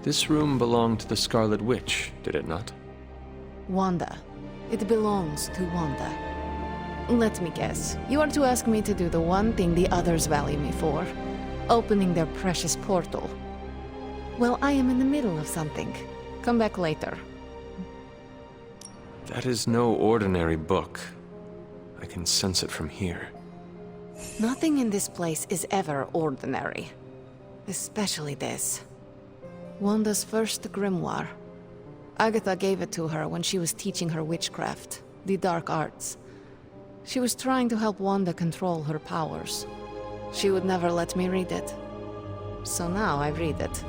This room belonged to the Scarlet Witch, did it not? Wanda. It belongs to Wanda. Let me guess. You are to ask me to do the one thing the others value me for. Opening their precious portal. Well, I am in the middle of something. Come back later. That is no ordinary book. I can sense it from here. Nothing in this place is ever ordinary. Especially this. Wanda's first grimoire. Agatha gave it to her when she was teaching her witchcraft, the dark arts. She was trying to help Wanda control her powers. She would never let me read it. So now I read it.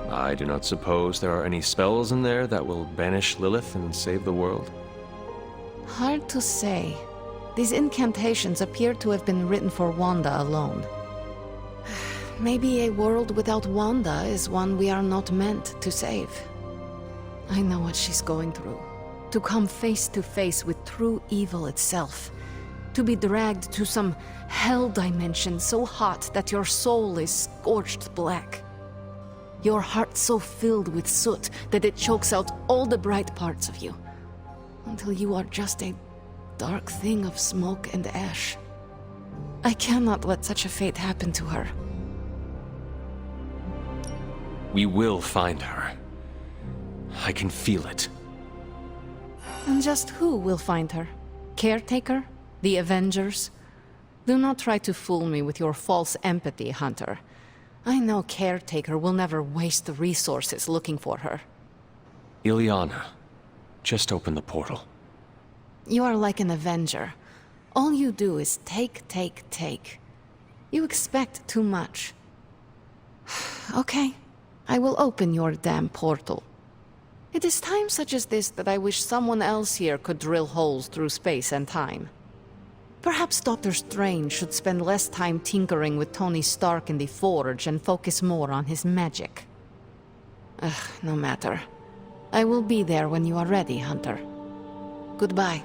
I do not suppose there are any spells in there that will banish Lilith and save the world. Hard to say. These incantations appear to have been written for Wanda alone. Maybe a world without Wanda is one we are not meant to save. I know what she's going through. To come face to face with true evil itself. To be dragged to some hell dimension so hot that your soul is scorched black. Your heart so filled with soot that it chokes out all the bright parts of you. Until you are just a dark thing of smoke and ash. I cannot let such a fate happen to her. We will find her. I can feel it. And just who will find her? Caretaker? The Avengers? Do not try to fool me with your false empathy, Hunter. I know Caretaker will never waste the resources looking for her. Ilyana, just open the portal. You are like an Avenger. All you do is take. You expect too much. Okay, I will open your damn portal. It is times such as this that I wish someone else here could drill holes through space and time. Perhaps Dr. Strange should spend less time tinkering with Tony Stark in the Forge and focus more on his magic. No matter. I will be there when you are ready, Hunter. Goodbye.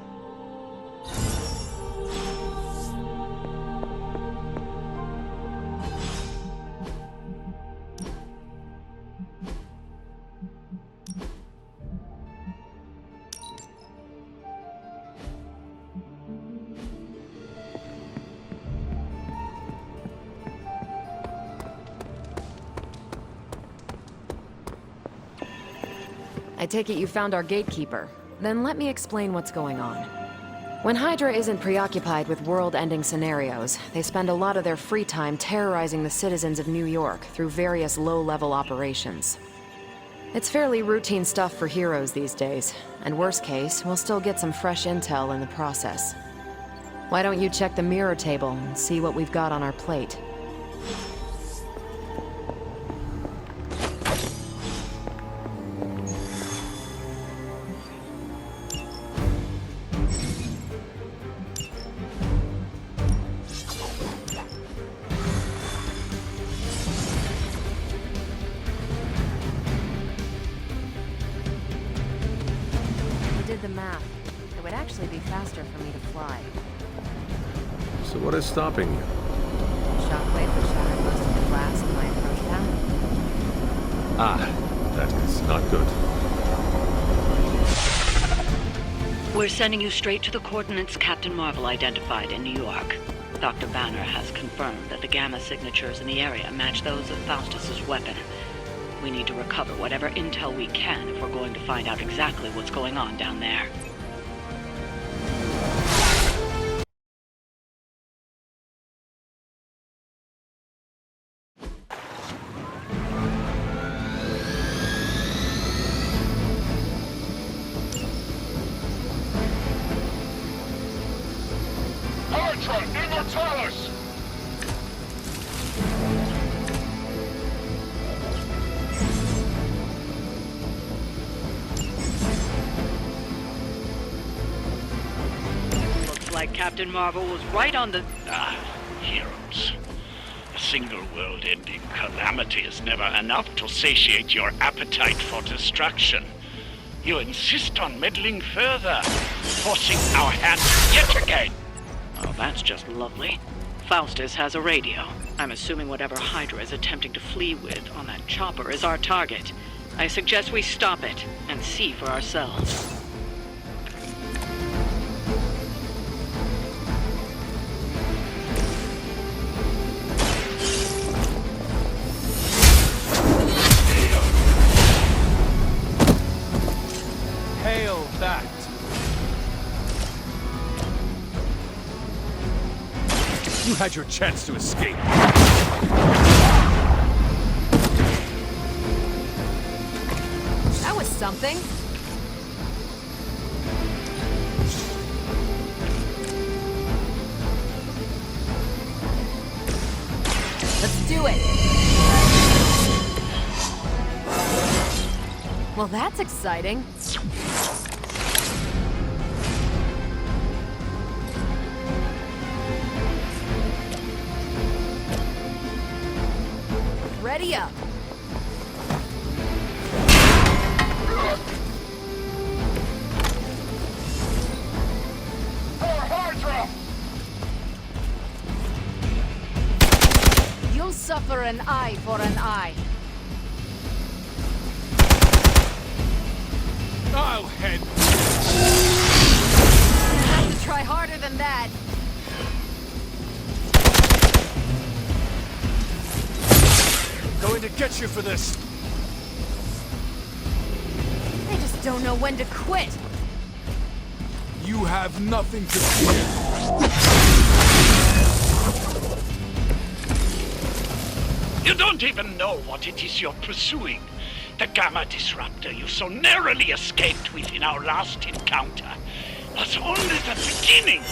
I take it you found our gatekeeper. Then let me explain what's going on. When Hydra isn't preoccupied with world-ending scenarios, they spend a lot of their free time terrorizing the citizens of New York through various low-level operations. It's fairly routine stuff for heroes these days, and worst case, we'll still get some fresh intel in the process. Why don't you check the mirror table and see what we've got on our plate? The math. It would actually be faster for me to fly. So what is stopping you? Shockwave that shattered most of the glass in my approach path. That is not good. We're sending you straight to the coordinates Captain Marvel identified in New York. Dr. Banner has confirmed that the gamma signatures in the area match those of Faustus's weapon. We need to recover whatever intel we can if we're going to find out exactly what's going on down there. Hydra, Immortalis! Like Captain Marvel was right on the... Heroes. A single world-ending calamity is never enough to satiate your appetite for destruction. You insist on meddling further, forcing our hand yet again. Oh, that's just lovely. Faustus has a radio. I'm assuming whatever Hydra is attempting to flee with on that chopper is our target. I suggest we stop it and see for ourselves. Hail that! You had your chance to escape. That was something. Let's do it. Well, that's exciting. Ready up. Hydra! You'll suffer an eye for an eye. I'll head. You have to try harder than that. Going to get you for this. They just don't know when to quit. You have nothing to fear. You don't even know what it is you're pursuing. The Gamma Disruptor you so narrowly escaped with in our last encounter was only the beginning.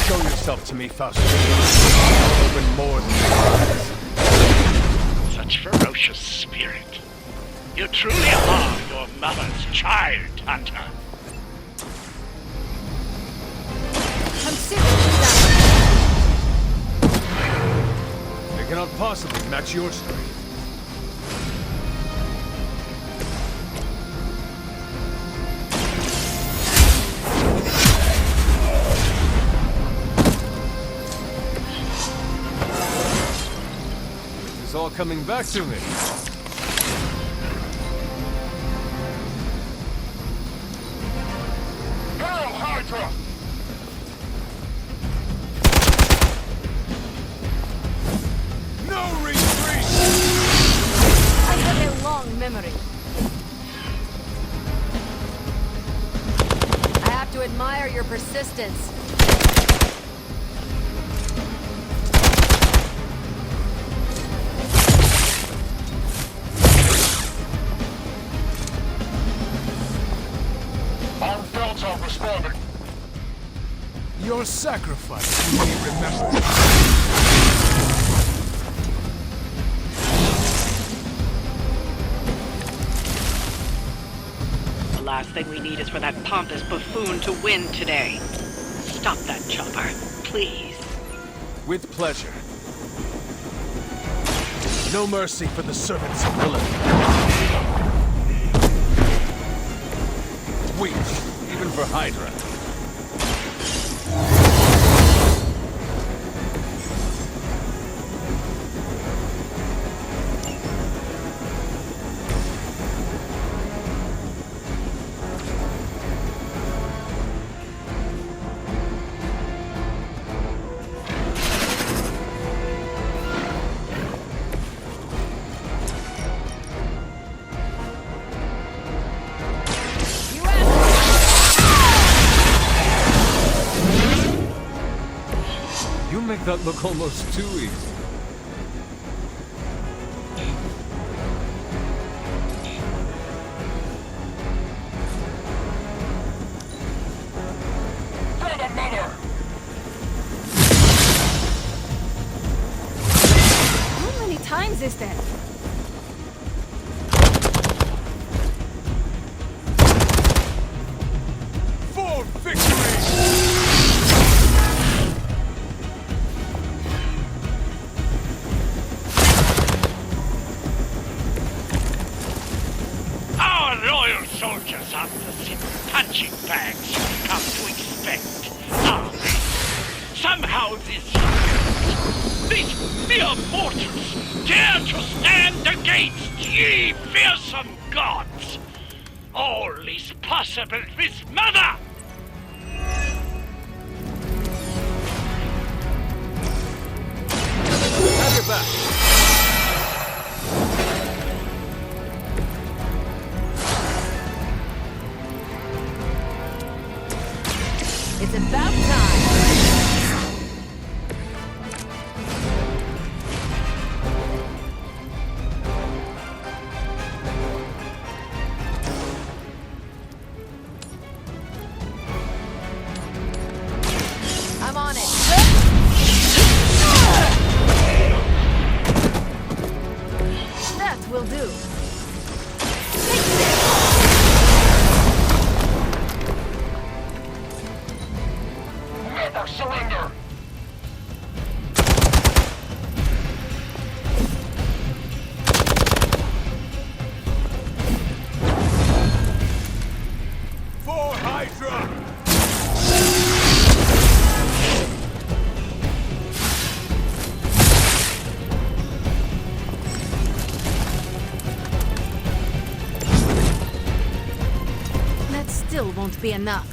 Show yourself to me, Faustus. I'll open more than your eyes. Such ferocious spirit. You truly are your mother's child, Hunter. I'm seriously They cannot possibly match your strength. It's all coming back to me. Hail Hydra! No retreat! I have a long memory. I have to admire your persistence. Delta responding. Your sacrifice will be remembered. The last thing we need is for that pompous buffoon to win today. Stop that chopper, please. With pleasure. No mercy for the servants of Lilith. Weak, even for Hydra. Make that look almost too easy. How many times is that? For victory! Soldiers aren't the simple punching bags you've come to expect, are they? Somehow this These mere mortals dare to stand against ye fearsome gods! All is possible with Mother! Have your back. It's about time! I'm on it! That will do! Never surrender! For Hydra! That still won't be enough.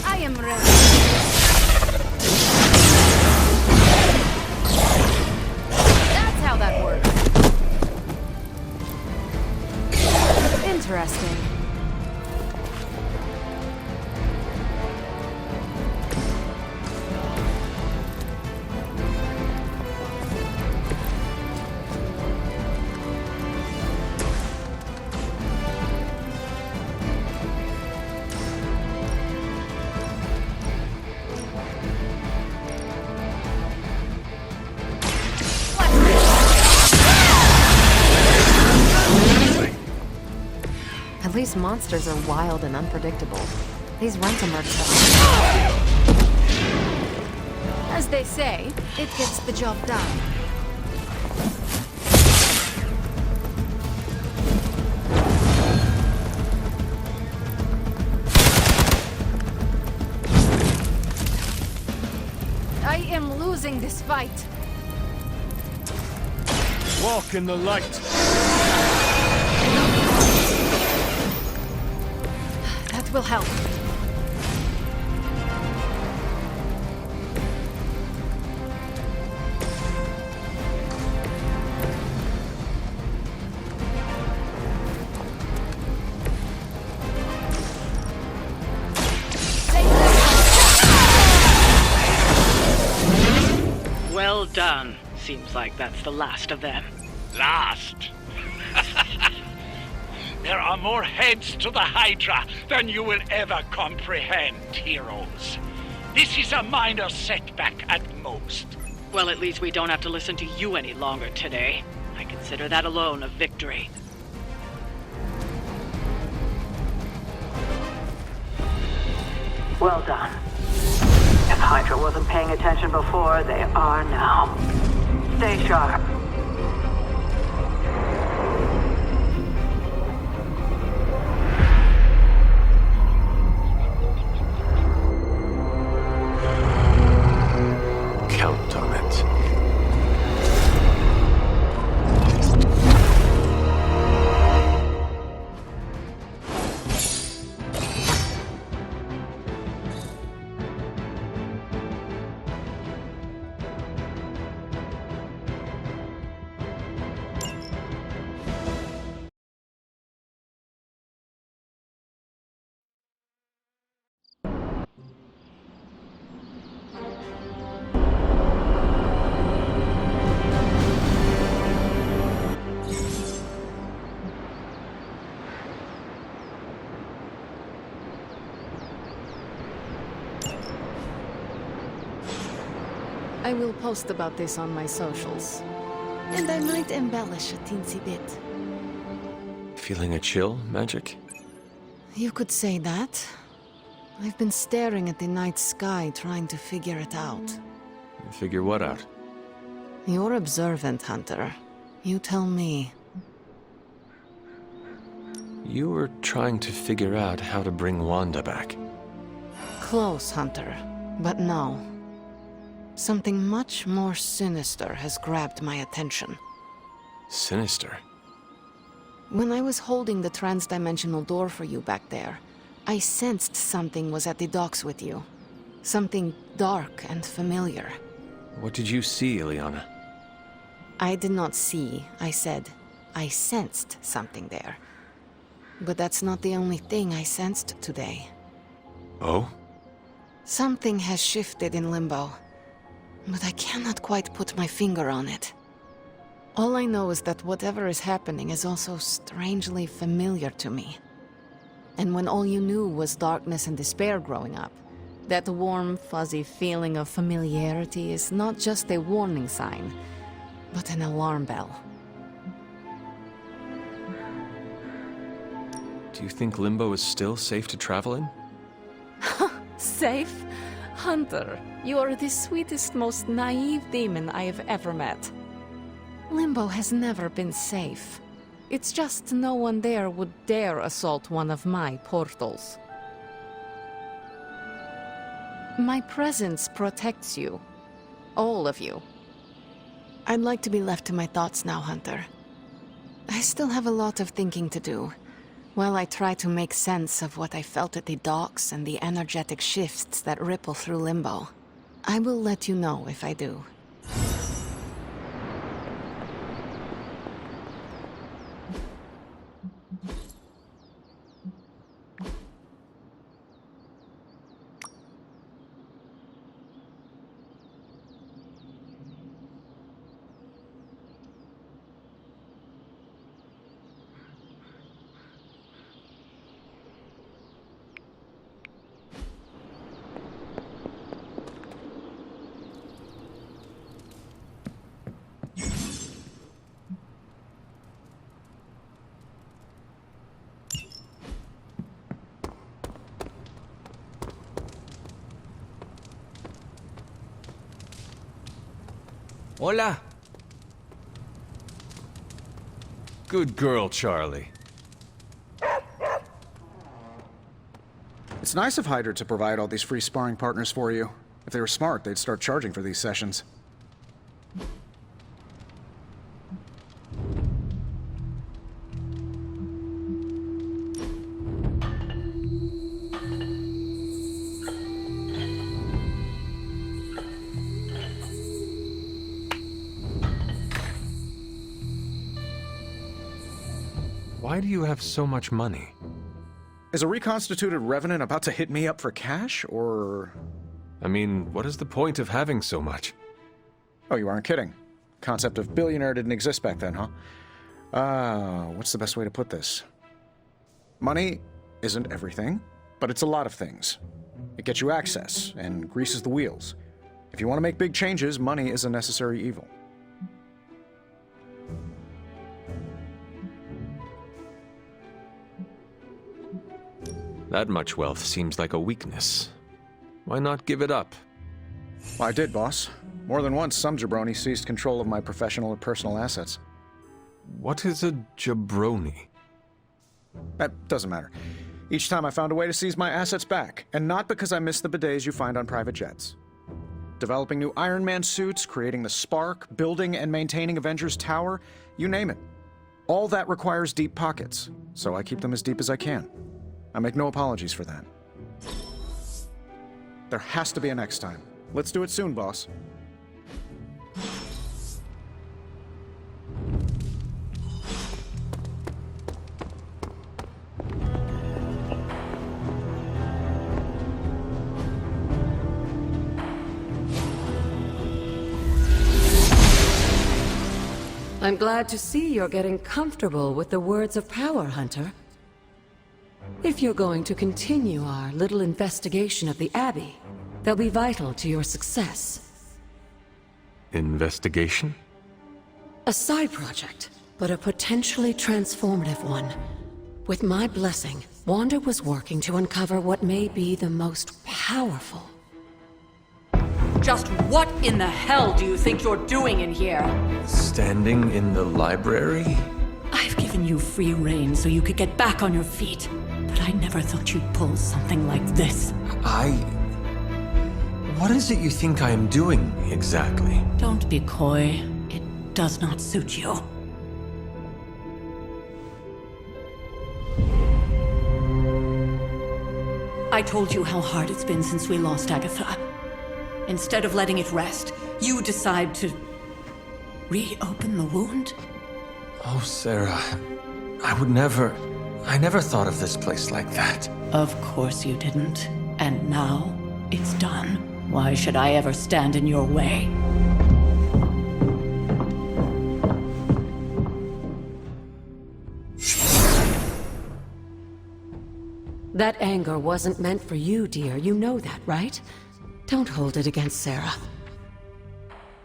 I am ready. That's how that works! Interesting. At least monsters are wild and unpredictable. These rent-a-mercs have... As they say, it gets the job done. I am losing this fight. Walk in the light. That will help. Well done. Seems like that's the last of them. Last? There are more heads to the Hydra than you will ever comprehend, heroes. This is a minor setback at most. Well, at least we don't have to listen to you any longer today. I consider that alone a victory. Well done. If Hydra wasn't paying attention before, they are now. Stay sharp. Count on it. I will post about this on my socials. And I might embellish a teensy bit. Feeling a chill, Magik? You could say that. I've been staring at the night sky trying to figure it out. Figure what out? You're observant, Hunter. You tell me. You were trying to figure out how to bring Wanda back. Close, Hunter. But no. Something much more sinister has grabbed my attention. Sinister? When I was holding the trans-dimensional door for you back there, I sensed something was at the docks with you. Something dark and familiar. What did you see, Ileana? I did not see, I said. I sensed something there. But that's not the only thing I sensed today. Oh? Something has shifted in Limbo, but I cannot quite put my finger on it. All I know is that whatever is happening is also strangely familiar to me. And when all you knew was darkness and despair growing up, that warm, fuzzy feeling of familiarity is not just a warning sign, but an alarm bell. Do you think Limbo is still safe to travel in? Safe? Hunter, you are the sweetest, most naive demon I have ever met. Limbo has never been safe. It's just no one there would dare assault one of my portals. My presence protects you. All of you. I'd like to be left to my thoughts now, Hunter. I still have a lot of thinking to do, while I try to make sense of what I felt at the docks and the energetic shifts that ripple through Limbo. I will let you know if I do. Hola. Good girl, Charlie. It's nice of Hydra to provide all these free sparring partners for you. If they were smart, they'd start charging for these sessions. Why do you have so much money? Is a reconstituted revenant about to hit me up for cash, or...? I mean, what is the point of having so much? Oh, you aren't kidding. Concept of billionaire didn't exist back then, huh? What's the best way to put this? Money isn't everything, but it's a lot of things. It gets you access, and greases the wheels. If you want to make big changes, money is a necessary evil. That much wealth seems like a weakness. Why not give it up? Well, I did, boss. More than once, some jabroni seized control of my professional or personal assets. What is a jabroni? That doesn't matter. Each time I found a way to seize my assets back, and not because I missed the bidets you find on private jets. Developing new Iron Man suits, creating the Spark, building and maintaining Avengers Tower, you name it. All that requires deep pockets, so I keep them as deep as I can. I make no apologies for that. There has to be a next time. Let's do it soon, boss. I'm glad to see you're getting comfortable with the words of power, Hunter. If you're going to continue our little investigation of the Abbey, they'll be vital to your success. Investigation? A side project, but a potentially transformative one. With my blessing, Wanda was working to uncover what may be the most powerful. Just what in the hell do you think you're doing in here? Standing in the library? I've given you free rein so you could get back on your feet. But I never thought you'd pull something like this. What is it you think I am doing, exactly? Don't be coy. It does not suit you. I told you how hard it's been since we lost Agatha. Instead of letting it rest, you decide to reopen the wound? Oh, Sarah. I never thought of this place like that. Of course you didn't. And now, it's done. Why should I ever stand in your way? That anger wasn't meant for you, dear. You know that, right? Don't hold it against Sarah.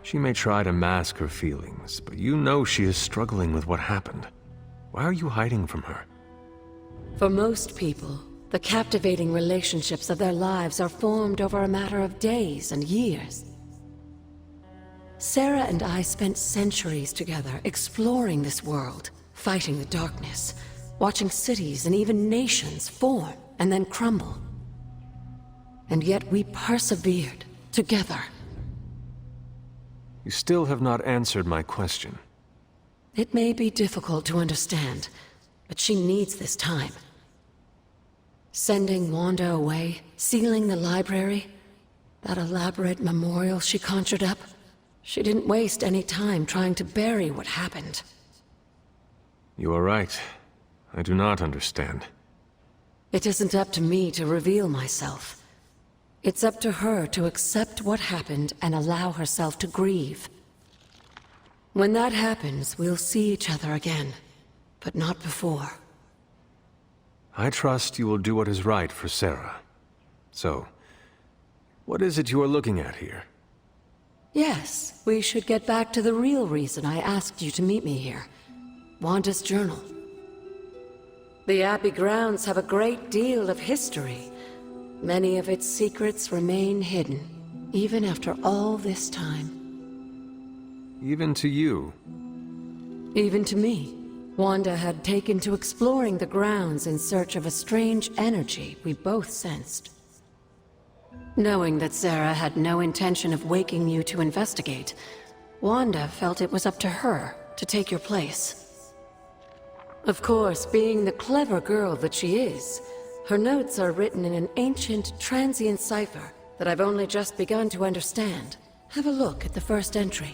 She may try to mask her feelings, but you know she is struggling with what happened. Why are you hiding from her? For most people, the captivating relationships of their lives are formed over a matter of days and years. Sarah and I spent centuries together exploring this world, fighting the darkness, watching cities and even nations form and then crumble. And yet we persevered, together. You still have not answered my question. It may be difficult to understand, but she needs this time. Sending Wanda away, sealing the library, that elaborate memorial she conjured up, she didn't waste any time trying to bury what happened. You are right. I do not understand. It isn't up to me to reveal myself. It's up to her to accept what happened and allow herself to grieve. When that happens, we'll see each other again, but not before. I trust you will do what is right for Sarah. So, what is it you are looking at here? Yes, we should get back to the real reason I asked you to meet me here. Wanda's journal. The Abbey grounds have a great deal of history. Many of its secrets remain hidden, even after all this time. Even to you? Even to me. Wanda had taken to exploring the grounds in search of a strange energy we both sensed. Knowing that Sarah had no intention of waking you to investigate, Wanda felt it was up to her to take your place. Of course, being the clever girl that she is, her notes are written in an ancient, transient cipher that I've only just begun to understand. Have a look at the first entry.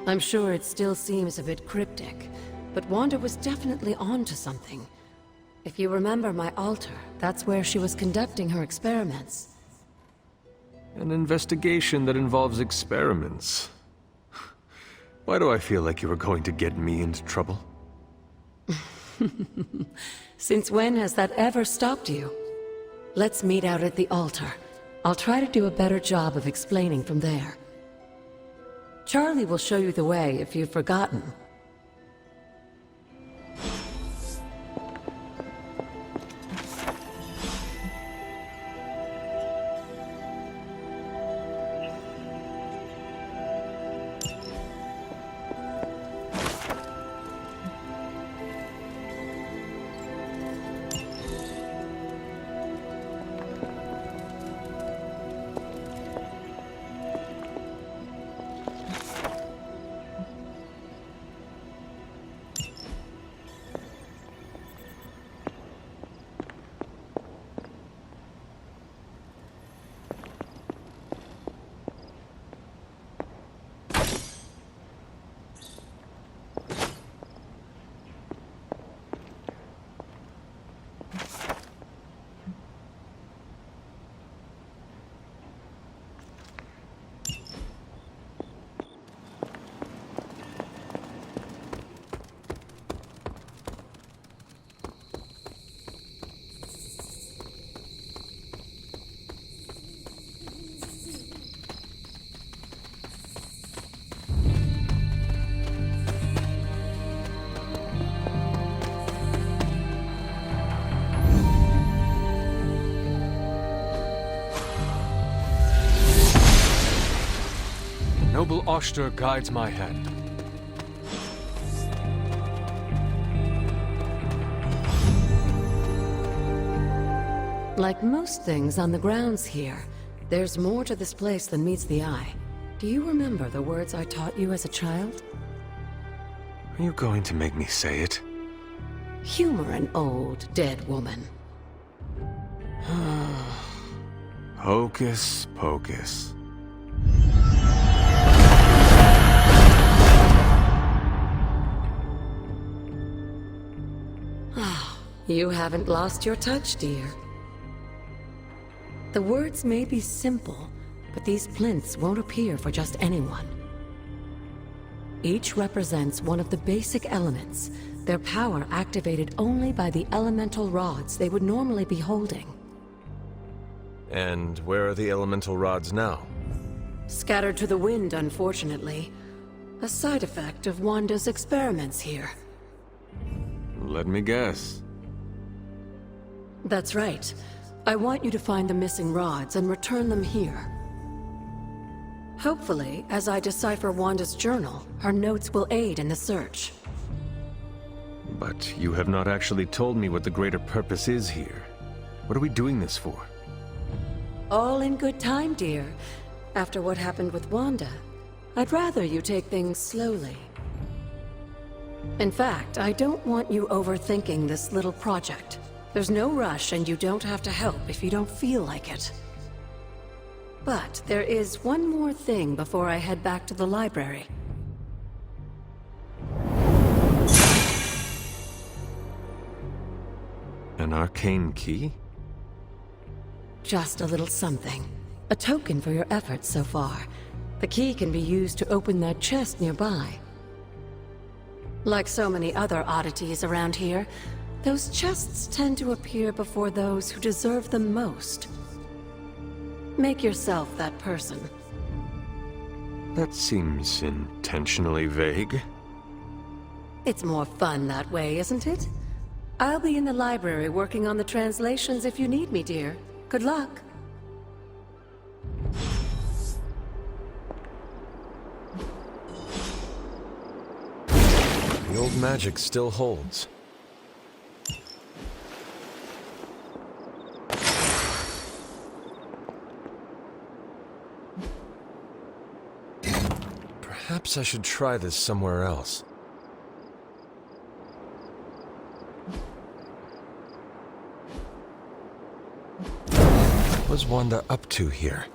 I'm sure it still seems a bit cryptic, but Wanda was definitely onto something. If you remember my altar, that's where she was conducting her experiments. An investigation that involves experiments. Why do I feel like you were going to get me into trouble? Since when has that ever stopped you? Let's meet out at the altar. I'll try to do a better job of explaining from there. Charlie will show you the way if you've forgotten. noble Oster guides my hand. Like most things on the grounds here, there's more to this place than meets the eye. Do you remember the words I taught you as a child? Are you going to make me say it? Humor an old, dead woman. Hocus pocus. You haven't lost your touch, dear. The words may be simple, but these plinths won't appear for just anyone. Each represents one of the basic elements, their power activated only by the elemental rods they would normally be holding. And where are the elemental rods now? Scattered to the wind, unfortunately. A side effect of Wanda's experiments here. Let me guess. That's right. I want you to find the missing rods and return them here. Hopefully, as I decipher Wanda's journal, her notes will aid in the search. But you have not actually told me what the greater purpose is here. What are we doing this for? All in good time, dear. After what happened with Wanda, I'd rather you take things slowly. In fact, I don't want you overthinking this little project. There's no rush, and you don't have to help if you don't feel like it. But there is one more thing before I head back to the library. An arcane key? Just a little something. A token for your efforts so far. The key can be used to open that chest nearby. Like so many other oddities around here, those chests tend to appear before those who deserve them most. Make yourself that person. That seems intentionally vague. It's more fun that way, isn't it? I'll be in the library working on the translations if you need me, dear. Good luck. The old magic still holds. Perhaps I should try this somewhere else. What was Wanda up to here?